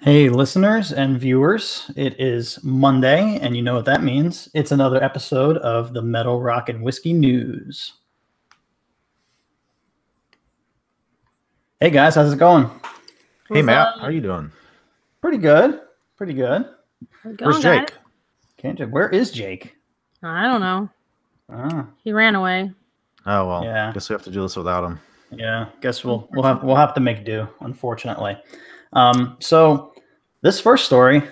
Hey, listeners and viewers, it is Monday, and you know what that means. It's another episode of the Metal, Rock, and Whiskey News. Hey, guys, how's it going? Hey, Matt, how you doing? Pretty good. Pretty good. Where's Jake? Where is Jake? I don't know. He ran away. Oh, well, Yeah. guess we have to do this without him. Yeah, guess we'll have to make do, unfortunately. So this first story,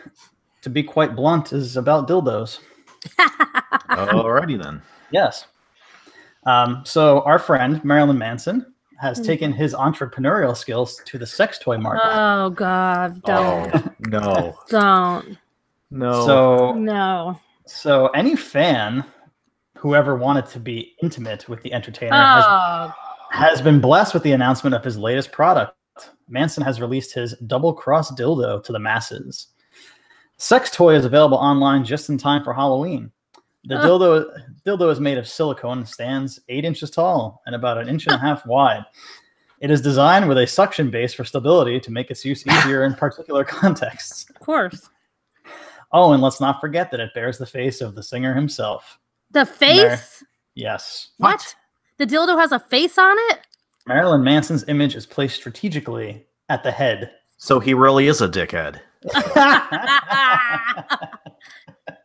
to be quite blunt, is about dildos. Alrighty then. Yes. So our friend Marilyn Manson has taken his entrepreneurial skills to the sex toy market. Oh God, don't. Oh, no. Don't. No. No. So any fan who ever wanted to be intimate with the entertainer has been blessed with the announcement of his latest product. Manson has released his double cross dildo to the masses. Sex toy is available online just in time for Halloween. The dildo is made of silicone and stands 8 inches tall and about 1.5 inches wide. It is designed with a suction base for stability to make its use easier in particular contexts. Of course. Oh, and let's not forget that it bears the face of the singer himself. The face? Yes. What? The dildo has a face on it? Marilyn Manson's image is placed strategically at the head. So he really is a dickhead.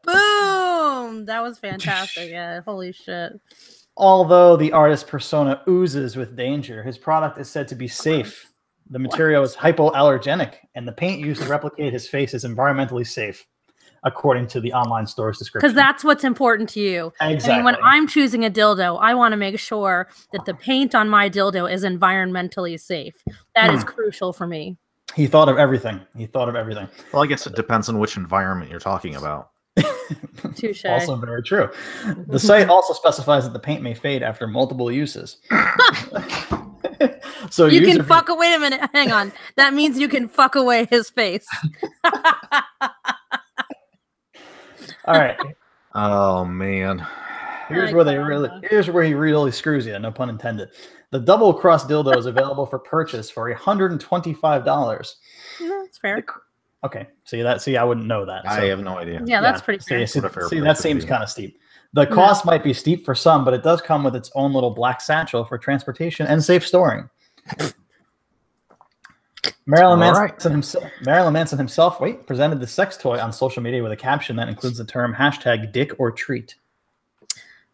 Boom! That was fantastic. Yeah, holy shit. Although the artist's persona oozes with danger, his product is said to be safe. The material is hypoallergenic, and the paint used to replicate his face is environmentally safe, according to the online store's description. Because that's what's important to you. Exactly. I mean, when I'm choosing a dildo, I want to make sure that the paint on my dildo is environmentally safe. That is crucial for me. He thought of everything. Well, I guess it depends on which environment you're talking about. Touche. Also very true. The site also specifies that the paint may fade after multiple uses. So you can fuck away. Wait a minute. Hang on. That means you can fuck away his face. All right. Oh man. Here's where he really screws you. No pun intended. The double cross dildo is available for purchase for $125. No, that's fair. Okay. See, I wouldn't know that. I have no idea. Yeah, that's pretty fair. See, that seems kind of steep. The cost might be steep for some, but it does come with its own little black satchel for transportation and safe storing. Marilyn Manson himself presented the sex toy on social media with a caption that includes the term #DickOrTreat.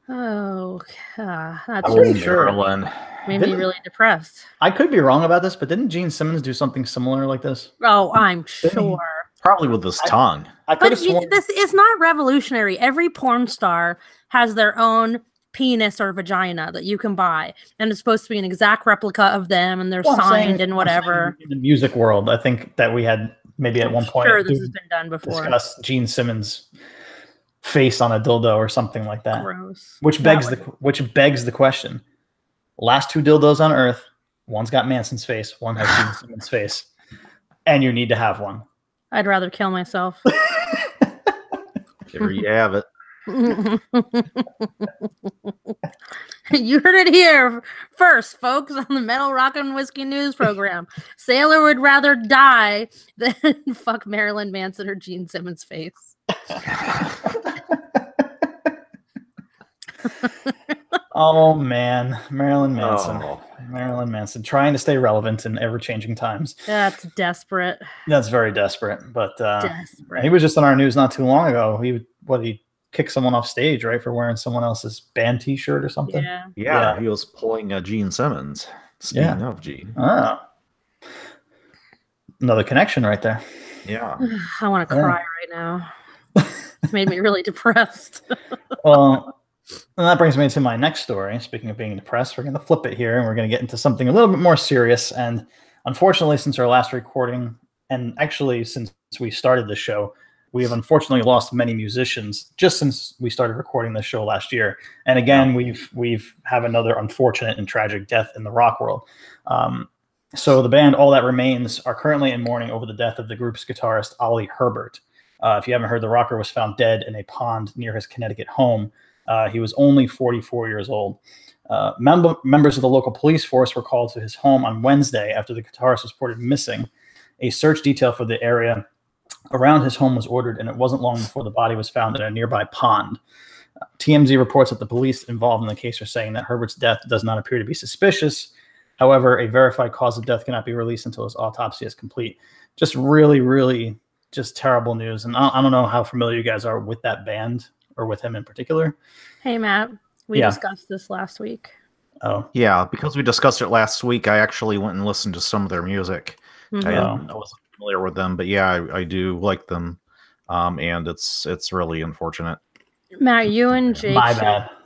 Oh, that's pretty sure. Marilyn. Made me really depressed. I could be wrong about this, but didn't Gene Simmons do something similar like this? Oh, I'm sure. Probably with his tongue. But this is not revolutionary. Every porn star has their own penis or vagina that you can buy, and it's supposed to be an exact replica of them, and they're signed and whatever. In the music world, I think that we had maybe at one point. Sure, this has been done before. Discuss Gene Simmons' face on a dildo or something like that. Gross. Which begs the question: last 2 dildos on Earth, one's got Manson's face, one has Gene Simmons' face, and you need to have one. I'd rather kill myself. There you have it. You heard it here first, folks, on the Metal, Rock, and Whiskey News program. Sailor would rather die than fuck Marilyn Manson or Gene Simmons' face. Oh man, Marilyn Manson trying to stay relevant in ever-changing times. That's desperate. That's very desperate. But he was just on our news not too long ago. He kicked someone off stage, right, for wearing someone else's band T-shirt or something. Yeah, he was pulling Gene Simmons. Speaking of Gene. Another connection right there. Yeah. I want to cry right now. It's made me really depressed. Well, and that brings me to my next story. Speaking of being depressed, we're going to flip it here, and we're going to get into something a little bit more serious. And unfortunately, since our last recording, and actually since we started the show, we have unfortunately lost many musicians just since we started recording this show last year. And again, we've have another unfortunate and tragic death in the rock world. So the band All That Remains are currently in mourning over the death of the group's guitarist, Ollie Herbert. If you haven't heard, the rocker was found dead in a pond near his Connecticut home. He was only 44 years old. Members of the local police force were called to his home on Wednesday after the guitarist was reported missing. A search detail for the area around his home was ordered, and it wasn't long before the body was found in a nearby pond. TMZ reports that the police involved in the case are saying that Herbert's death does not appear to be suspicious. However, a verified cause of death cannot be released until his autopsy is complete. Just really, really just terrible news. And I don't know how familiar you guys are with that band or with him in particular. Hey, Matt, we discussed this last week. Oh. Yeah, because we discussed it last week, I actually went and listened to some of their music. Mm-hmm. I wasn't familiar with them, but yeah, I do like them. And it's really unfortunate. Matt, you and Jake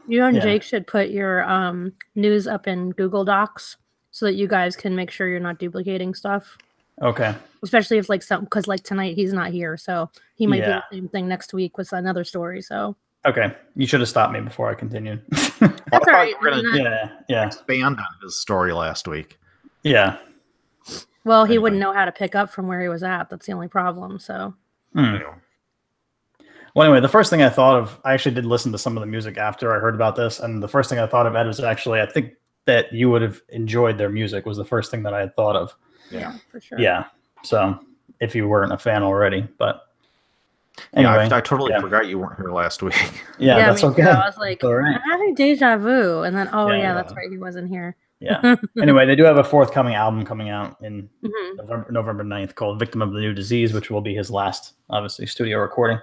Jake should put your news up in Google Docs so that you guys can make sure you're not duplicating stuff. Okay. Especially if because tonight he's not here, so he might do the same thing next week with another story. So okay, you should have stopped me before I continued. That's all right. Expand on his story last week. Yeah. Well, he wouldn't know how to pick up from where he was at. That's the only problem. So. Well, anyway, the first thing I thought of, I actually did listen to some of the music after I heard about this, and the first thing I thought of, Ed, was actually, I think that you would have enjoyed their music was the first thing that I had thought of. Yeah, for sure. Yeah, so if you weren't a fan already, but anyway. Yeah, I totally forgot you weren't here last week. Yeah, that's okay. I was like, all right. I'm having deja vu, and then, that's right, he wasn't here. Yeah. Anyway, they do have a forthcoming album coming out in November 9th called Victim of the New Disease, which will be his last, obviously, studio recording.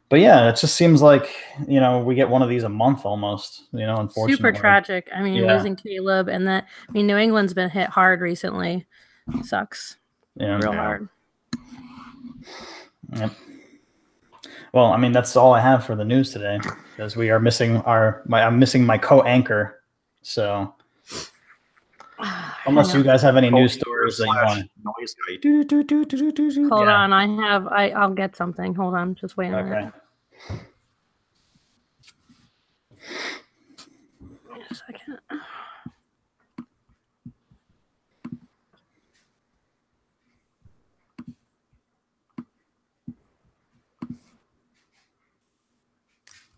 But yeah, it just seems like, we get one of these a month almost, unfortunately. Super tragic. I mean, losing Caleb and New England's been hit hard recently. Sucks. Yeah. Real hard. Yep. Well, I mean, that's all I have for the news today because we are missing I'm missing my co-anchor. So unless you guys have any news stories that you want. Noise guy. Hold on, I'll get something. Hold on, just wait a minute. Wait a second.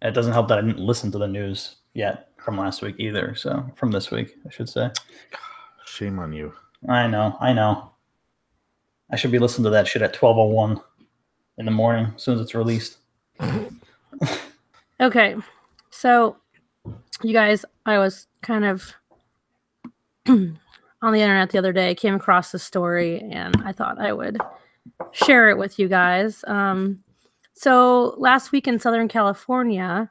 It doesn't help that I didn't listen to the news yet from last week either. So from this week, I should say. Shame on you. I know. I should be listening to that shit at 12:01 in the morning as soon as it's released. Okay. So, you guys, I was kind of on the internet the other day, came across this story, and I thought I would share it with you guys. So, last week in Southern California,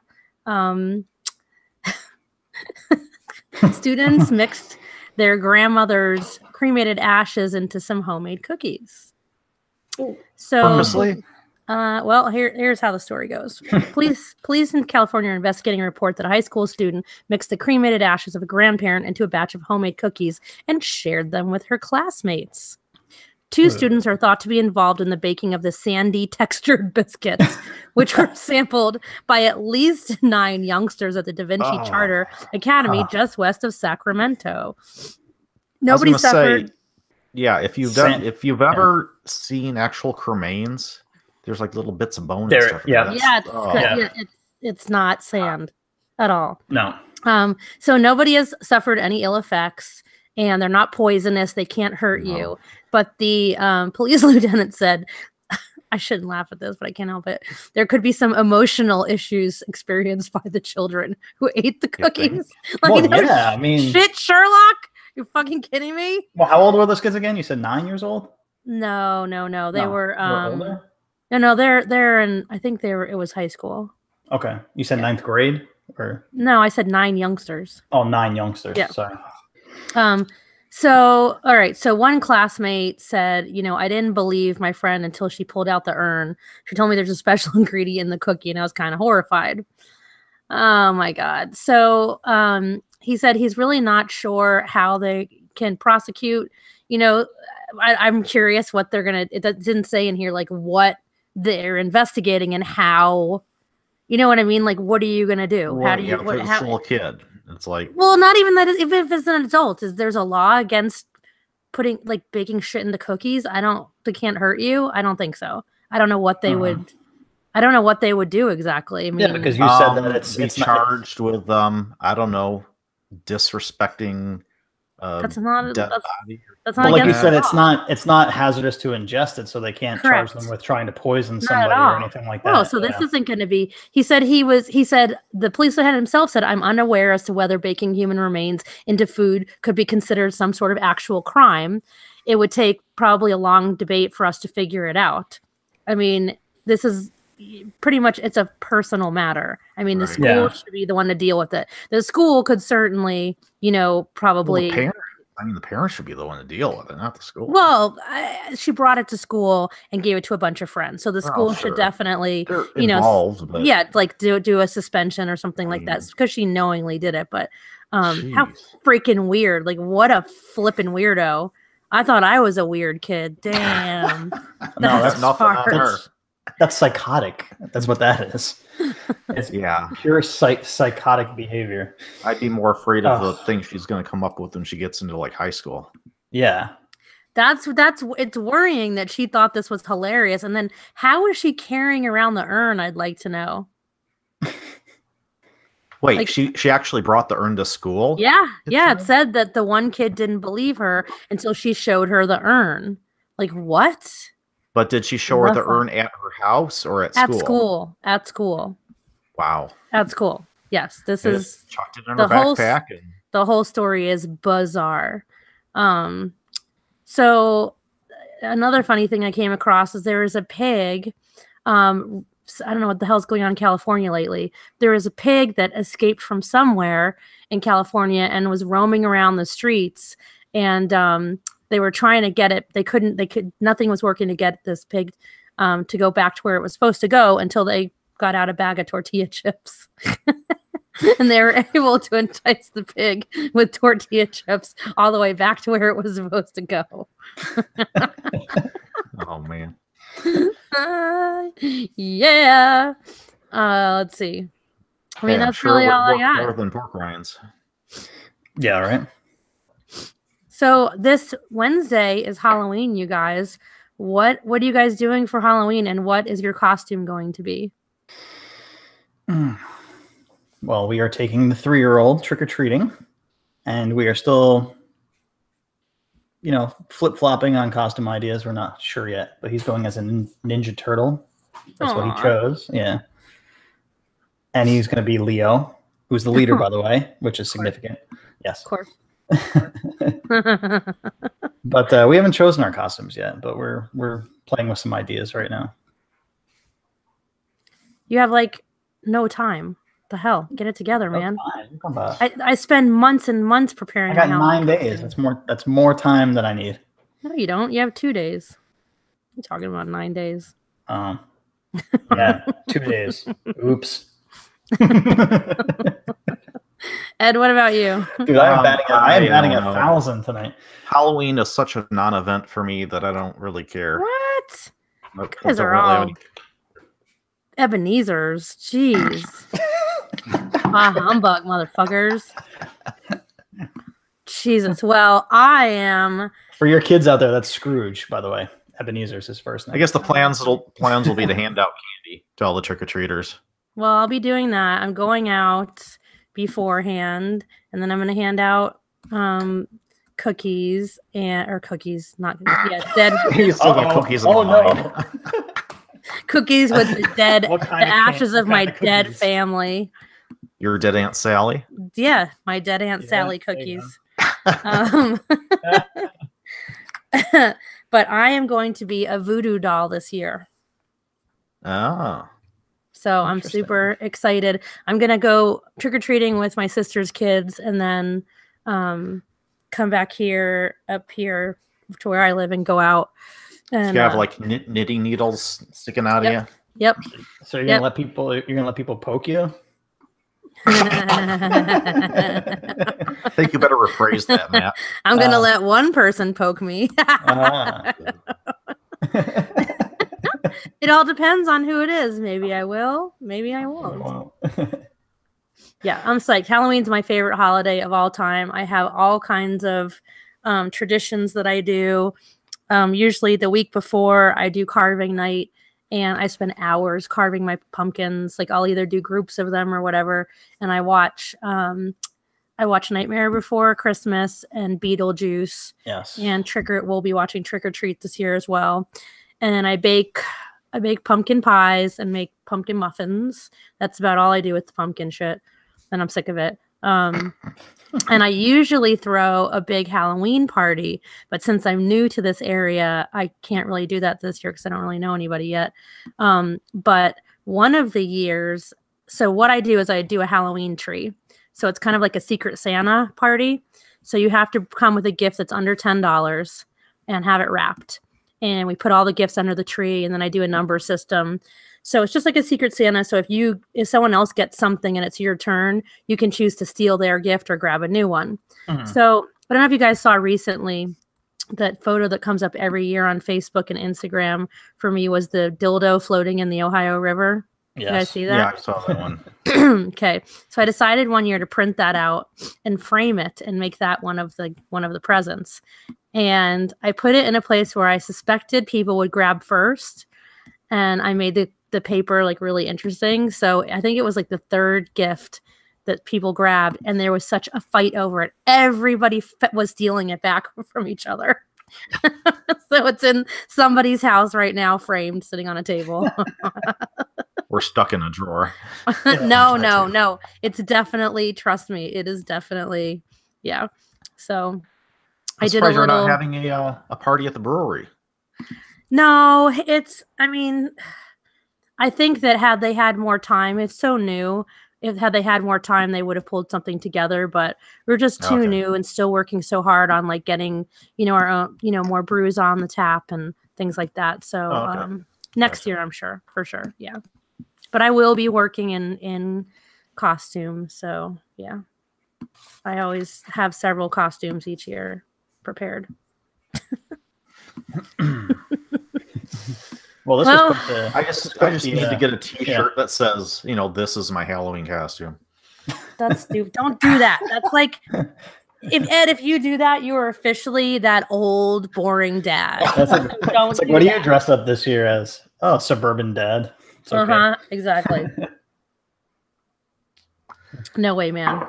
students mixed their grandmother's cremated ashes into some homemade cookies. So, purposely? Well, here's how the story goes. Police in California are investigating a report that a high school student mixed the cremated ashes of a grandparent into a batch of homemade cookies and shared them with her classmates. Two students are thought to be involved in the baking of the sandy textured biscuits, which were sampled by at least 9 youngsters at the Da Vinci Charter Academy just west of Sacramento. Nobody suffered. If you've ever seen actual cremains, there's like little bits of bone and stuff. It's not sand at all. No. So nobody has suffered any ill effects, and they're not poisonous. They can't hurt you. But the police lieutenant said, I shouldn't laugh at this, but I can't help it. There could be some emotional issues experienced by the children who ate the cookies. Shit, Sherlock? You fucking kidding me? Well, how old were those kids again? You said 9 years old? No. They were older? No, they're in, I think it was high school. Okay. You said 9th grade? Or no, I said 9 youngsters. Oh, 9 youngsters. Yeah. Sorry. So, all right. So one classmate said, I didn't believe my friend until she pulled out the urn. She told me there's a special ingredient in the cookie, and I was kind of horrified. Oh my God. So, he said he's really not sure how they can prosecute. I'm curious what they're going to, it didn't say in here, like what they're investigating and how, you know what I mean? Like, what are you going to do? Well, how do you, if it's still a kid, it's like, well, not even that. If it's an adult, there's a law against baking shit into cookies. They can't hurt you. I don't think so. I don't know what they would. I don't know what they would do exactly. I mean, because you said that it's charged with I don't know, disrespecting That's not dead that's, body. that's But not like you against said, the law. it's not hazardous to ingest it, so they can't charge them Correct. with trying to poison Not at somebody all. or anything like No, that. so this Yeah. isn't going to be. He said the police lieutenant himself said, "I'm unaware as to whether baking human remains into food could be considered some sort of actual crime. It would take probably a long debate for us to figure it out." I mean, this is pretty much, it's a personal matter. I mean, the Right. school Yeah. should be the one to deal with it. The school could certainly, probably. Well, the parents should be the one to deal with it, not the school. Well, she brought it to school and gave it to a bunch of friends, so the school should sure. definitely, They're involved, but yeah, like do a suspension or something like that, because she knowingly did it. But how jeez. freaking weird! Like, what a flipping weirdo! I thought I was a weird kid. Damn. No, that's nothing on hard. her. That's psychotic. That's what that is. It's Yeah, pure psychotic behavior. I'd be more afraid of the Ugh. things she's going to come up with when she gets into like high school. Yeah. It's worrying that she thought this was hilarious, and then how is she carrying around the urn? I'd like to know. Wait, Like- she actually brought the urn to school? Yeah, It it said that the one kid didn't believe her until she showed her the urn. Like, what? But did she show her the Love that. urn at her house or at At school? school. At school. Wow. At school. Yes, this is Chucked it in the her whole backpack. the whole story is bizarre. So another funny thing I came across is there is a pig. I don't know what the hell's going on in California lately. There is a pig that escaped from somewhere in California and was roaming around the streets, and they were trying to get it. Nothing was working to get this pig to go back to where it was supposed to go until they got out a bag of tortilla chips. And they were able to entice the pig with tortilla chips all the way back to where it was supposed to go. Oh, man. Yeah. Let's see. I mean, Hey, I'm that's sure really it would all I work got. better than pork rinds. Yeah, right. So this Wednesday is Halloween, you guys. What are you guys doing for Halloween, and what is your costume going to be? Well, we are taking the 3-year-old trick-or-treating, and we are still, flip-flopping on costume ideas. We're not sure yet, but he's going as a Ninja Turtle. That's what he Aw. chose. Yeah. And he's going to be Leo, who's the leader, by the way, which is significant. Yes. Of course. But we haven't chosen our costumes yet, but we're playing with some ideas right now. You have no time. The hell? Get it together, man. Come on. I spend months and months preparing. I got my 9 Halloween days. costume. That's more time than I need. No, you don't. You have 2 days. You're talking about 9 days. Yeah, 2 days. Oops. Ed, what about you? Dude, I am batting don't know. 1,000 tonight. Halloween is such a non-event for me that I don't really care. What? I You guys don't are really have all any- Ebenezer's. Jeez. Humbug, motherfuckers. Jesus. Well, I am. For your kids out there, that's Scrooge, by the way. Ebenezer's his first name. I guess the plans will be to hand out candy to all the trick-or-treaters. Well, I'll be doing that. I'm going out beforehand, and then I'm going to hand out cookies or cookies, not dead You still got cookies in the line. cookies with the dead, What the kind of ashes what of my kind of dead cookies? family. Your dead Aunt Sally. Yeah, my dead Aunt Yeah, Sally there you cookies. But I am going to be a voodoo doll this year. Oh. So I'm Interesting. super excited. I'm going to go trick-or-treating with my sister's kids and then come back up here to where I live and go out. And, You have like knitting needles sticking out of you. Yep. So you're gonna let people poke you? I think you better rephrase that, Matt. I'm going to let one person poke me. Ah. It all depends on who it is. Maybe I will. Maybe I won't. Wow. Yeah, I'm psyched. Halloween's my favorite holiday of all time. I have all kinds of traditions that I do. Usually the week before I do carving night, and I spend hours carving my pumpkins. Like I'll either do groups of them or whatever, and I watch I watch Nightmare Before Christmas and Beetlejuice. Yes. And we'll be watching Trick or Treat this year as well. And I bake pumpkin pies and make pumpkin muffins. That's about all I do with the pumpkin shit. And I'm sick of it. And I usually throw a big Halloween party, but since I'm new to this area, I can't really do that this year because I don't really know anybody yet. But one of the years, so what I do is I do a Halloween tree. So it's kind of like a Secret Santa party. So you have to come with a gift that's under $10 and have it wrapped. And we put all the gifts under the tree, and then I do a number system. So it's just like a Secret Santa. So if someone else gets something and it's your turn, you can choose to steal their gift or grab a new one. So I don't know if you guys saw recently that photo that comes up every year on Facebook and Instagram for me was the dildo floating in the Ohio River. Yes. You guys see that? Yeah, I saw that one. Okay. So I decided one year to print that out and frame it and make that one of the presents. And I put it in a place where I suspected people would grab first. And I made the paper like really interesting. So I think it was like the third gift that people grabbed, and there was such a fight over it. Everybody was stealing it back from each other. So it's in somebody's house right now, framed, sitting on a table. We're stuck in a drawer. No. It's definitely, trust me, it is definitely, yeah. So I did a little. You're not having a party at the brewery. No, I think that had they had more time, it's so new. Had they had more time, they would have pulled something together. But we're just too new and still working so hard on like getting, our own, more brews on the tap and things like that. So next year, I'm sure, for sure, yeah. But I will be working in costume. So yeah, I always have several costumes each year prepared. Well, I just need to get a T-shirt that says, this is my Halloween costume. That's stupid. Don't do that. That's like, if you do that, you are officially that old, boring dad. It's like, what are you dressed up this year as? Oh, suburban dad. Okay. Exactly. No way, man.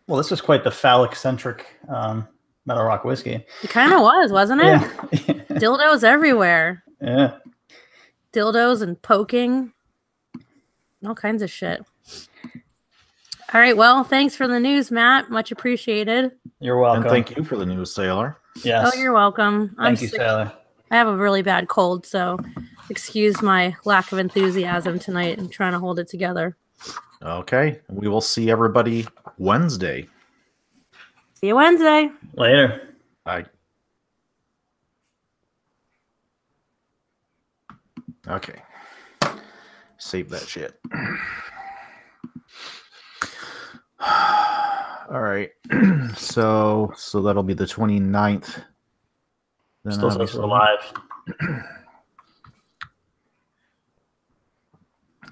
Well, this was quite the phallic-centric Metal Rock whiskey. It kind of was, wasn't it? Yeah. Dildos everywhere. Yeah. Dildos and poking. All kinds of shit. All right. Well, thanks for the news, Matt. Much appreciated. You're welcome. And thank you for the news, Sailor. Yes. Oh, you're welcome. Thank you, Sailor. I have a really bad cold, so excuse my lack of enthusiasm tonight. I'm trying to hold it together. Okay. We will see everybody Wednesday. See you Wednesday. Later. Bye. Okay. Save that shit. All right. So that'll be the 29th. Then still says we're live.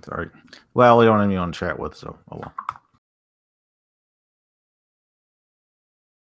Sorry. Well, we don't have anyone to chat with, so oh well.